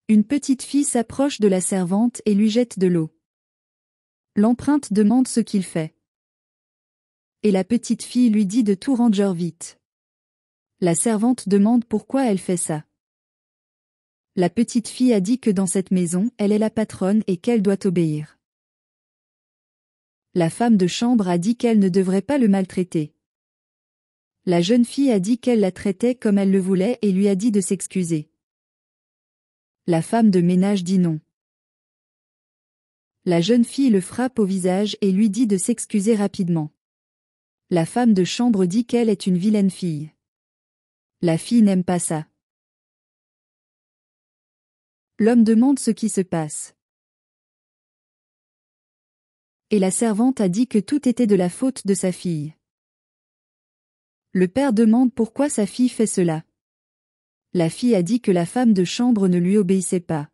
Une petite fille s'approche de la servante et lui jette de l'eau. L'empreinte demande ce qu'il fait. Et la petite fille lui dit de tout rendre vite. La servante demande pourquoi elle fait ça. La petite fille a dit que dans cette maison, elle est la patronne et qu'elle doit obéir. La femme de chambre a dit qu'elle ne devrait pas le maltraiter. La jeune fille a dit qu'elle la traitait comme elle le voulait et lui a dit de s'excuser. La femme de ménage dit non. La jeune fille le frappe au visage et lui dit de s'excuser rapidement. La femme de chambre dit qu'elle est une vilaine fille. La fille n'aime pas ça. L'homme demande ce qui se passe. Et la servante a dit que tout était de la faute de sa fille. Le père demande pourquoi sa fille fait cela. La fille a dit que la femme de chambre ne lui obéissait pas.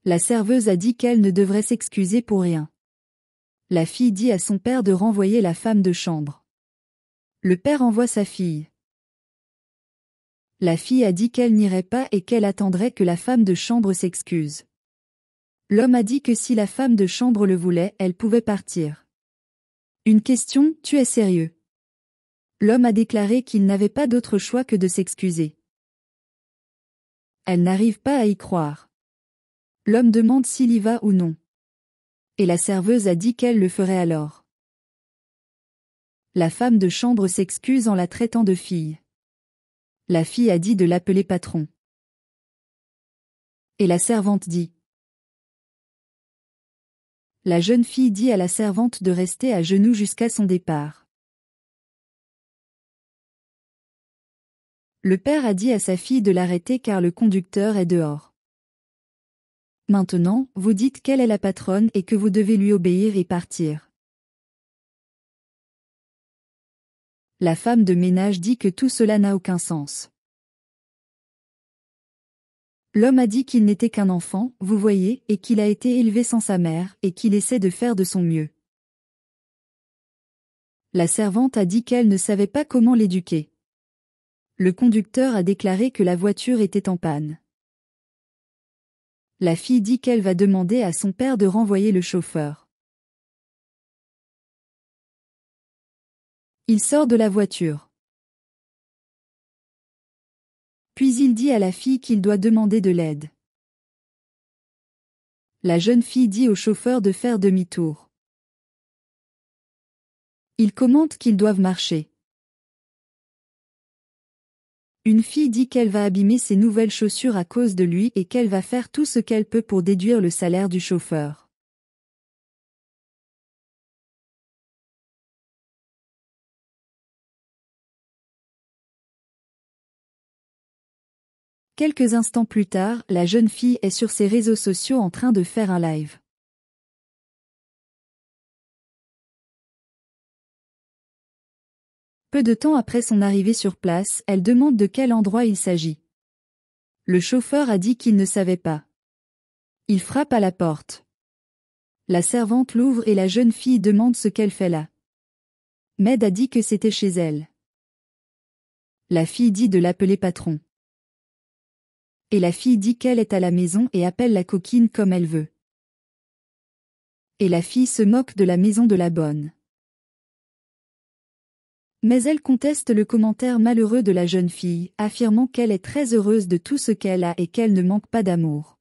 La serveuse a dit qu'elle ne devrait s'excuser pour rien. La fille dit à son père de renvoyer la femme de chambre. Le père envoie sa fille. La fille a dit qu'elle n'irait pas et qu'elle attendrait que la femme de chambre s'excuse. L'homme a dit que si la femme de chambre le voulait, elle pouvait partir. Une question, tu es sérieux? L'homme a déclaré qu'il n'avait pas d'autre choix que de s'excuser. Elle n'arrive pas à y croire. L'homme demande s'il y va ou non. Et la serveuse a dit qu'elle le ferait alors. La femme de chambre s'excuse en la traitant de fille. La fille a dit de l'appeler patron. Et la servante dit. La jeune fille dit à la servante de rester à genoux jusqu'à son départ. Le père a dit à sa fille de l'arrêter car le conducteur est dehors. Maintenant, vous dites qu'elle est la patronne et que vous devez lui obéir et partir. La femme de ménage dit que tout cela n'a aucun sens. L'homme a dit qu'il n'était qu'un enfant, vous voyez, et qu'il a été élevé sans sa mère, et qu'il essaie de faire de son mieux. La servante a dit qu'elle ne savait pas comment l'éduquer. Le conducteur a déclaré que la voiture était en panne. La fille dit qu'elle va demander à son père de renvoyer le chauffeur. Il sort de la voiture. Puis il dit à la fille qu'il doit demander de l'aide. La jeune fille dit au chauffeur de faire demi-tour. Il commente qu'ils doivent marcher. Une fille dit qu'elle va abîmer ses nouvelles chaussures à cause de lui et qu'elle va faire tout ce qu'elle peut pour déduire le salaire du chauffeur. Quelques instants plus tard, la jeune fille est sur ses réseaux sociaux en train de faire un live. Peu de temps après son arrivée sur place, elle demande de quel endroit il s'agit. Le chauffeur a dit qu'il ne savait pas. Il frappe à la porte. La servante l'ouvre et la jeune fille demande ce qu'elle fait là. Med a dit que c'était chez elle. La fille dit de l'appeler patron. Et la fille dit qu'elle est à la maison et appelle la coquine comme elle veut. Et la fille se moque de la maison de la bonne. Mais elle conteste le commentaire malheureux de la jeune fille, affirmant qu'elle est très heureuse de tout ce qu'elle a et qu'elle ne manque pas d'amour.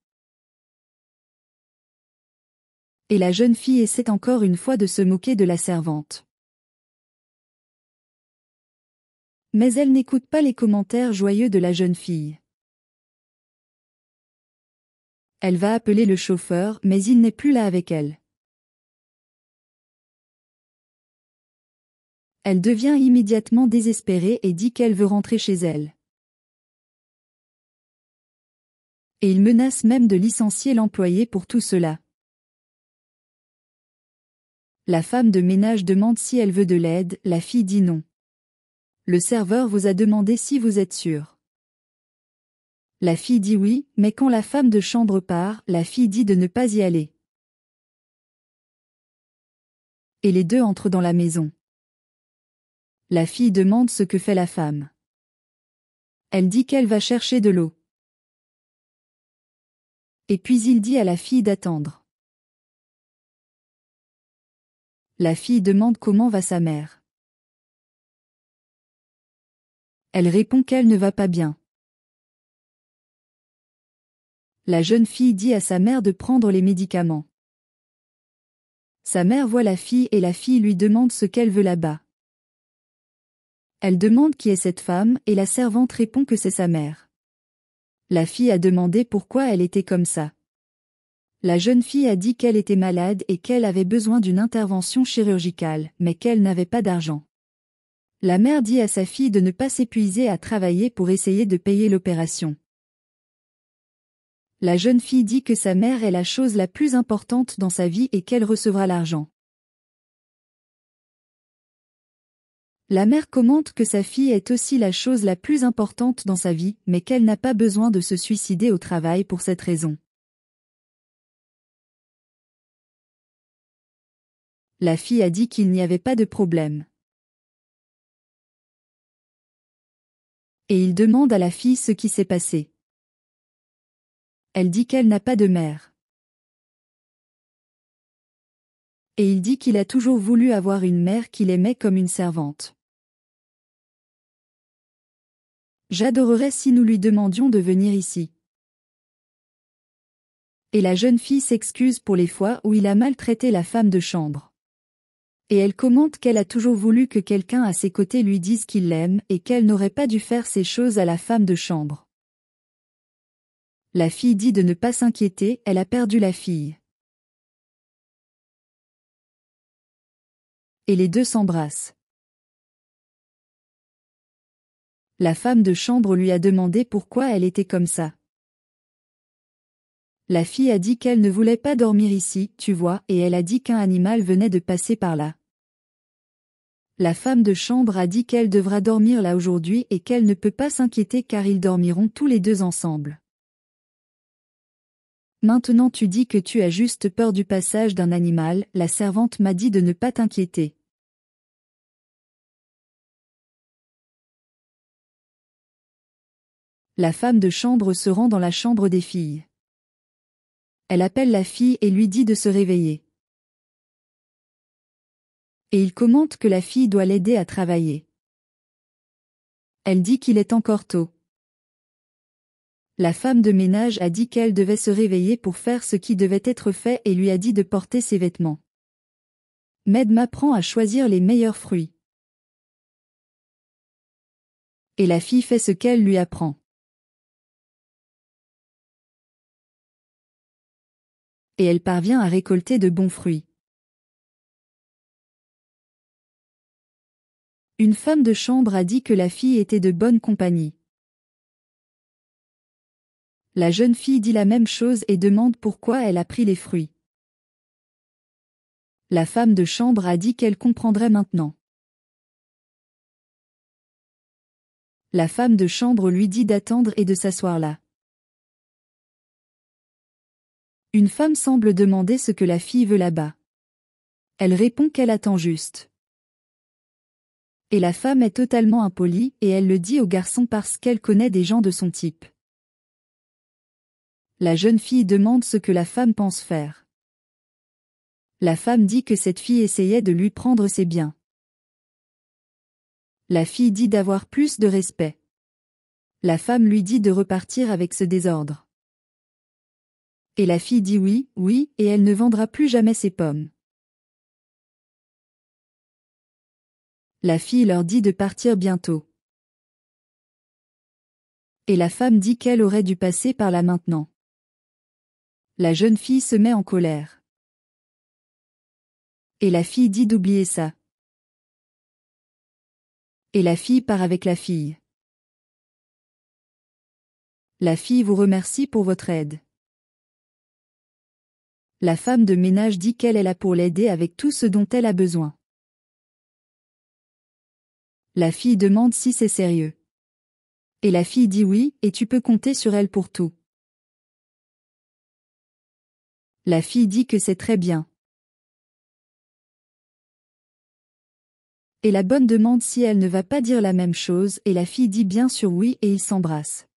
Et la jeune fille essaie encore une fois de se moquer de la servante. Mais elle n'écoute pas les commentaires joyeux de la jeune fille. Elle va appeler le chauffeur, mais il n'est plus là avec elle. Elle devient immédiatement désespérée et dit qu'elle veut rentrer chez elle. Et il menace même de licencier l'employé pour tout cela. La femme de ménage demande si elle veut de l'aide, la fille dit non. Le serveur vous a demandé si vous êtes sûr. La fille dit oui, mais quand la femme de chambre part, la fille dit de ne pas y aller. Et les deux entrent dans la maison. La fille demande ce que fait la femme. Elle dit qu'elle va chercher de l'eau. Et puis il dit à la fille d'attendre. La fille demande comment va sa mère. Elle répond qu'elle ne va pas bien. La jeune fille dit à sa mère de prendre les médicaments. Sa mère voit la fille et la fille lui demande ce qu'elle veut là-bas. Elle demande qui est cette femme et la servante répond que c'est sa mère. La fille a demandé pourquoi elle était comme ça. La jeune fille a dit qu'elle était malade et qu'elle avait besoin d'une intervention chirurgicale, mais qu'elle n'avait pas d'argent. La mère dit à sa fille de ne pas s'épuiser à travailler pour essayer de payer l'opération. La jeune fille dit que sa mère est la chose la plus importante dans sa vie et qu'elle recevra l'argent. La mère commente que sa fille est aussi la chose la plus importante dans sa vie, mais qu'elle n'a pas besoin de se suicider au travail pour cette raison. La fille a dit qu'il n'y avait pas de problème. Et il demande à la fille ce qui s'est passé. Elle dit qu'elle n'a pas de mère. Et il dit qu'il a toujours voulu avoir une mère qu'il aimait comme une servante. J'adorerais si nous lui demandions de venir ici. Et la jeune fille s'excuse pour les fois où il a maltraité la femme de chambre. Et elle commente qu'elle a toujours voulu que quelqu'un à ses côtés lui dise qu'il l'aime et qu'elle n'aurait pas dû faire ces choses à la femme de chambre. La fille dit de ne pas s'inquiéter, elle a perdu la fille. Et les deux s'embrassent. La femme de chambre lui a demandé pourquoi elle était comme ça. La fille a dit qu'elle ne voulait pas dormir ici, tu vois, et elle a dit qu'un animal venait de passer par là. La femme de chambre a dit qu'elle devra dormir là aujourd'hui et qu'elle ne peut pas s'inquiéter car ils dormiront tous les deux ensemble. Maintenant tu dis que tu as juste peur du passage d'un animal, la servante m'a dit de ne pas t'inquiéter. La femme de chambre se rend dans la chambre des filles. Elle appelle la fille et lui dit de se réveiller. Et il commente que la fille doit l'aider à travailler. Elle dit qu'il est encore tôt. La femme de ménage a dit qu'elle devait se réveiller pour faire ce qui devait être fait et lui a dit de porter ses vêtements. Med m'apprend à choisir les meilleurs fruits. Et la fille fait ce qu'elle lui apprend. Et elle parvient à récolter de bons fruits. Une femme de chambre a dit que la fille était de bonne compagnie. La jeune fille dit la même chose et demande pourquoi elle a pris les fruits. La femme de chambre a dit qu'elle comprendrait maintenant. La femme de chambre lui dit d'attendre et de s'asseoir là. Une femme semble demander ce que la fille veut là-bas. Elle répond qu'elle attend juste. Et la femme est totalement impolie et elle le dit au garçon parce qu'elle connaît des gens de son type. La jeune fille demande ce que la femme pense faire. La femme dit que cette fille essayait de lui prendre ses biens. La fille dit d'avoir plus de respect. La femme lui dit de repartir avec ce désordre. Et la fille dit oui, oui, et elle ne vendra plus jamais ses pommes. La fille leur dit de partir bientôt. Et la femme dit qu'elle aurait dû passer par là maintenant. La jeune fille se met en colère. Et la fille dit d'oublier ça. Et la fille part avec la fille. La fille vous remercie pour votre aide. La femme de ménage dit qu'elle est là pour l'aider avec tout ce dont elle a besoin. La fille demande si c'est sérieux. Et la fille dit oui, et tu peux compter sur elle pour tout. La fille dit que c'est très bien. Et la bonne demande si elle ne va pas dire la même chose et la fille dit bien sûr oui et ils s'embrassent.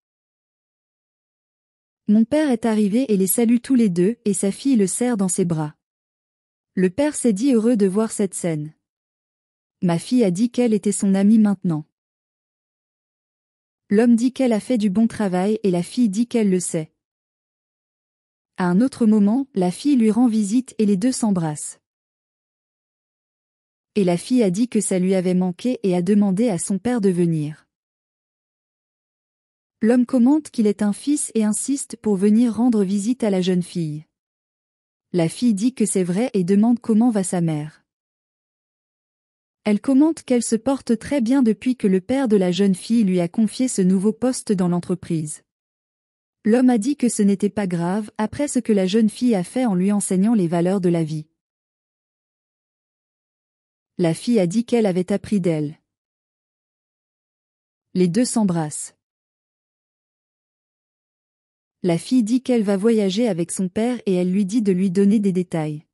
Mon père est arrivé et les salue tous les deux, et sa fille le serre dans ses bras. Le père s'est dit heureux de voir cette scène. Ma fille a dit qu'elle était son amie maintenant. L'homme dit qu'elle a fait du bon travail et la fille dit qu'elle le sait. À un autre moment, la fille lui rend visite et les deux s'embrassent. Et la fille a dit que ça lui avait manqué et a demandé à son père de venir. L'homme commente qu'il est un fils et insiste pour venir rendre visite à la jeune fille. La fille dit que c'est vrai et demande comment va sa mère. Elle commente qu'elle se porte très bien depuis que le père de la jeune fille lui a confié ce nouveau poste dans l'entreprise. L'homme a dit que ce n'était pas grave après ce que la jeune fille a fait en lui enseignant les valeurs de la vie. La fille a dit qu'elle avait appris d'elle. Les deux s'embrassent. La fille dit qu'elle va voyager avec son père et elle lui dit de lui donner des détails.